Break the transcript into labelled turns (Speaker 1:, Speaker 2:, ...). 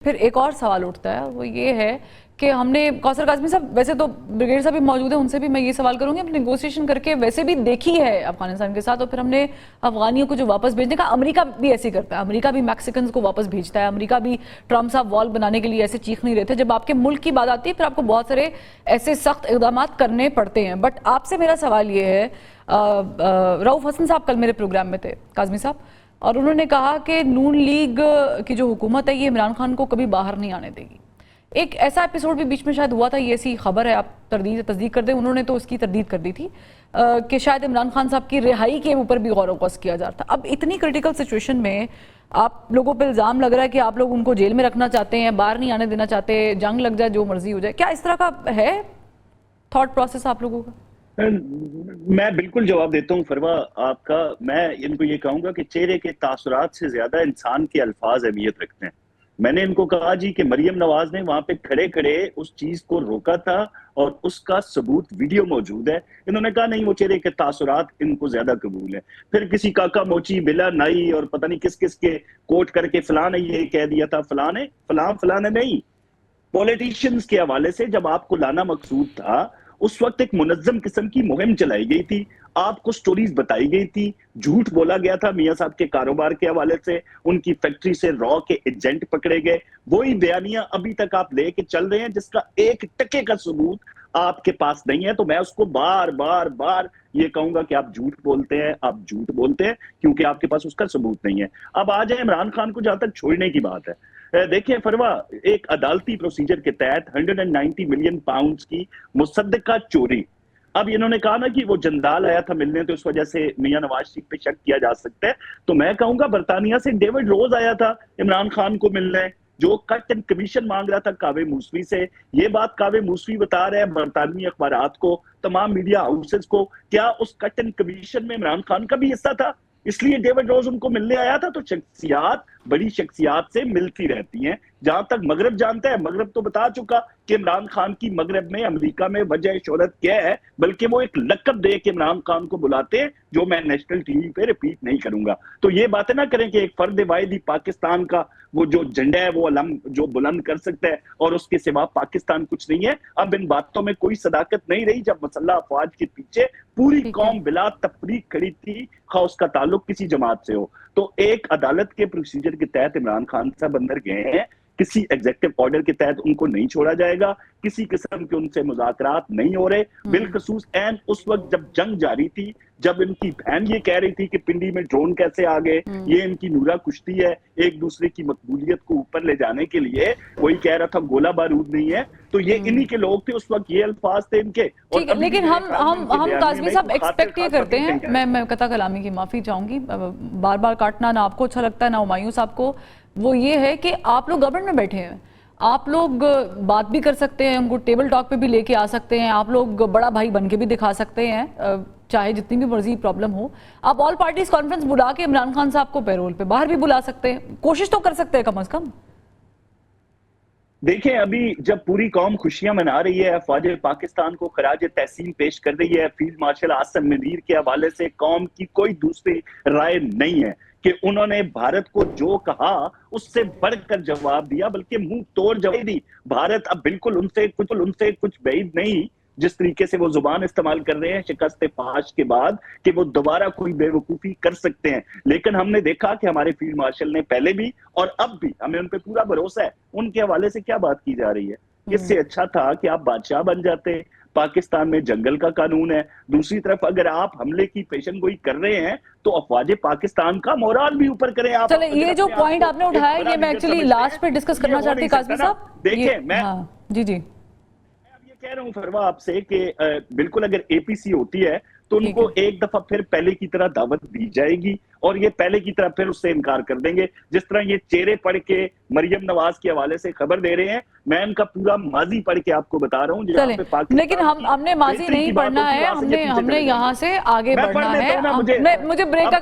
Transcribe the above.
Speaker 1: फिर एक और सवाल उठता है, वो ये है कि हमने कौसर काज़मी साहब, वैसे तो ब्रिगेड साहब भी मौजूद है, उनसे भी मैं ये सवाल करूंगी, हमने नेगोशिएशन करके वैसे भी देखी है अफगानिस्तान के साथ, और फिर हमने अफगानियों को जो वापस भेजने का, अमेरिका भी ऐसे करता है, अमेरिका भी मैक्सिकन को वापस भेजता है, अमेरिका भी ट्रम्प साहब वॉल बनाने के लिए ऐसे चीख नहीं रहे थे। जब आपके मुल्क की बात आती है फिर आपको बहुत सारे ऐसे सख्त इकदाम करने पड़ते हैं। बट आपसे मेरा सवाल ये है, रऊफ हसन साहब कल मेरे प्रोग्राम में थे, काज़मी साहब, और उन्होंने कहा कि नून लीग की जो हुकूमत है ये इमरान खान को कभी बाहर नहीं आने देगी। एक ऐसा एपिसोड भी बीच में शायद हुआ था, ये ऐसी खबर है, आप तस्दीक कर दें, उन्होंने तो उसकी तरदीद कर दी थी कि शायद इमरान खान साहब की रिहाई के ऊपर भी गौर वक़्त किया जा रहा था। अब इतनी क्रिटिकल सिचुएशन में आप लोगों पर इल्ज़ाम लग रहा है कि आप लोग उनको जेल में रखना चाहते हैं, बाहर नहीं आने देना चाहते, जंग लग जाए, जो मर्जी हो जाए। क्या इस तरह का है थॉट प्रोसेस आप लोगों का?
Speaker 2: मैं बिल्कुल जवाब देता हूँ फरवा आपका। मैं इनको ये कहूंगा कि चेहरे के तासुरात से ज्यादा इंसान के अल्फाज अहमियत रखते हैं। मैंने इनको कहा जी कि मरियम नवाज ने वहां पे खड़े खड़े उस चीज को रोका था और उसका सबूत वीडियो मौजूद है। इन्होंने कहा नहीं, वो चेहरे के तासुरात इनको ज्यादा कबूल है। फिर किसी काका मोची बिला नाई और पता नहीं किस किस के कोट करके फलां ने ये कह दिया था, फलां ने नहीं। पॉलिटिशियंस के हवाले से जब आपको लाना मकसूद था, उस वक्त एक मुनज्जम किस्म की मुहिम चलाई गई थी, आपको स्टोरीज बताई गई थी, झूठ बोला गया था मियां साहब के कारोबार के हवाले से, उनकी फैक्ट्री से रॉ के एजेंट पकड़े गए। वही बयानियां अभी तक आप लेके चल रहे हैं जिसका एक टके का सबूत आपके पास नहीं है। तो मैं उसको बार बार बार ये कहूंगा कि आप झूठ बोलते हैं, आप झूठ बोलते हैं क्योंकि आपके पास उसका सबूत नहीं है। अब आ जाए इमरान खान को, जहां तक छोड़ने की बात है, देखिए फरवा, एक अदालती प्रोसीजर के तहत 190 मिलियन पाउंड की मुसद्दका चोरी। अब इन्होंने कहा ना कि वो जंदाल आया था मिलने, तो इस वजह से मियां नवाज शरीफ पे शक किया जा सकता है। तो मैं कहूंगा बरतानिया से डेविड रोज आया था इमरान खान को मिलने, जो कट एंड कमीशन मांग रहा था कावे मूसवी से। ये बात कावे मूसवी बता रहे हैं बरतानवी अखबारात को, तमाम मीडिया हाउसेस को। क्या उस कट एंड कमीशन में इमरान खान का भी हिस्सा था? इसलिए डेविड रोज उनको मिलने आया था। तो शख्सियात बड़ी शख्सियात से मिलती रहती हैं। जहां तक मगरब जानता है, मगरब तो बता चुका कि इमरान खान की मगरब में, अमेरिका में वजह शोहरत क्या है, बल्कि वो एक लकब दे के इमरान खान को बुलाते हैं, जो मैं नेशनल टीवी पे रिपीट नहीं करूंगा। तो ये बातें ना करें कि एक फर्द वाहिद ही पाकिस्तान का वो जो झंडा है वो अलम जो बुलंद कर सकता है और उसके सिवा पाकिस्तान कुछ नहीं है। अब इन बातों में कोई सदाकत नहीं रही जब मसल्ला अफवाज के पीछे पूरी कौम बिला तफरीक खड़ी थी, खा उसका ताल्लुक किसी जमात से हो। तो एक अदालत के प्रोसीजर के तहत इमरान खान साहब अंदर गए हैं, किसी एग्जीक्यूटिव ऑर्डर के तहत उनको नहीं छोड़ा जाएगा, किसी किस्म के उनसे मुज़ाकरात नहीं हो रहे। बिलखसूस एन उस वक्त जब जंग जारी थी, जब इनकी बहन ये कह रही थी कि पिंडी में ड्रोन कैसे आ गए, ये इनकी नूरा कुश्ती है एक दूसरे की मकबूलियत को ऊपर ले जाने के लिए। वही कह रहा था गोला बारूद नहीं है, तो ये इन्हीं के लोग थे उस वक्त, ये अल्फाज थे इनके।
Speaker 1: ठीक है, लेकिन हम काज़मी साहब एक्सपेक्ट ये करते हैं, मैं कता कलामी की माफी चाहूंगी, बार बार काटना ना आपको अच्छा लगता है ना हुमायूं साहब को, वो ये है कि आप लोग गवर्नमेंट में बैठे हैं, आप लोग बात भी कर सकते हैं, उनको टेबल टॉक पे भी लेके आ सकते हैं, आप लोग बड़ा भाई बन के भी दिखा सकते हैं, चाहे जितनी भी मर्जी प्रॉब्लम हो। आप ऑल पार्टीज कॉन्फ्रेंस बुला के इमरान खान साहब को पैरोल पे बाहर भी बुला सकते हैं, कोशिश तो कर सकते हैं कम से कम।
Speaker 2: देखिए, अभी जब पूरी कौम खुशियां मना रही है, अफवाज पाकिस्तान को खराज तहसीन पेश कर रही है, फील्ड मार्शल आसिम मुनीर के हवाले से कौम की कोई दूसरी राय नहीं है कि उन्होंने भारत को जो कहा उससे बढ़कर जवाब दिया, बल्कि मुंह तोड़ जवाब दी। भारत अब बिल्कुल उनसे कुछ बैद नहीं, जिस तरीके से वो जुबान इस्तेमाल कर रहे हैं शिकस्त फाश के बाद, कि वो दोबारा कोई बेवकूफी कर सकते हैं। लेकिन हमने देखा कि हमारे फील्ड मार्शल ने पहले भी और अब भी, हमें उन पे पूरा भरोसा है। उनके हवाले से क्या बात की जा रही है? इससे अच्छा था कि आप बादशाह बन जाते। पाकिस्तान में जंगल का कानून है। दूसरी तरफ अगर आप हमले की पेशन गोई कर रहे हैं तो अफवाज पाकिस्तान का मोराल भी ऊपर करें आप।
Speaker 1: चले, ये जो पॉइंट आपने उठाया ये मैं एक्चुअली लास्ट पे डिस्कस करना चाहती हूं काज़मी साहब।
Speaker 2: देखिए, मैं
Speaker 1: जी
Speaker 2: कह रहा हूं फरवा आपसे कि बिल्कुल अगर एपीसी होती है तो उनको एक दफा फिर पहले की तरह दावत दी जाएगी और ये पहले की तरह फिर उससे इनकार कर देंगे। जिस तरह ये चेहरे पढ़ के मरियम नवाज के हवाले से खबर दे रहे हैं, मैं इनका पूरा माजी पढ़ के आपको बता रहा हूँ।
Speaker 1: लेकिन हमने माजी नहीं पढ़ना है, हमने यहाँ से आगे बढ़ना है। मुझे ब्रेक का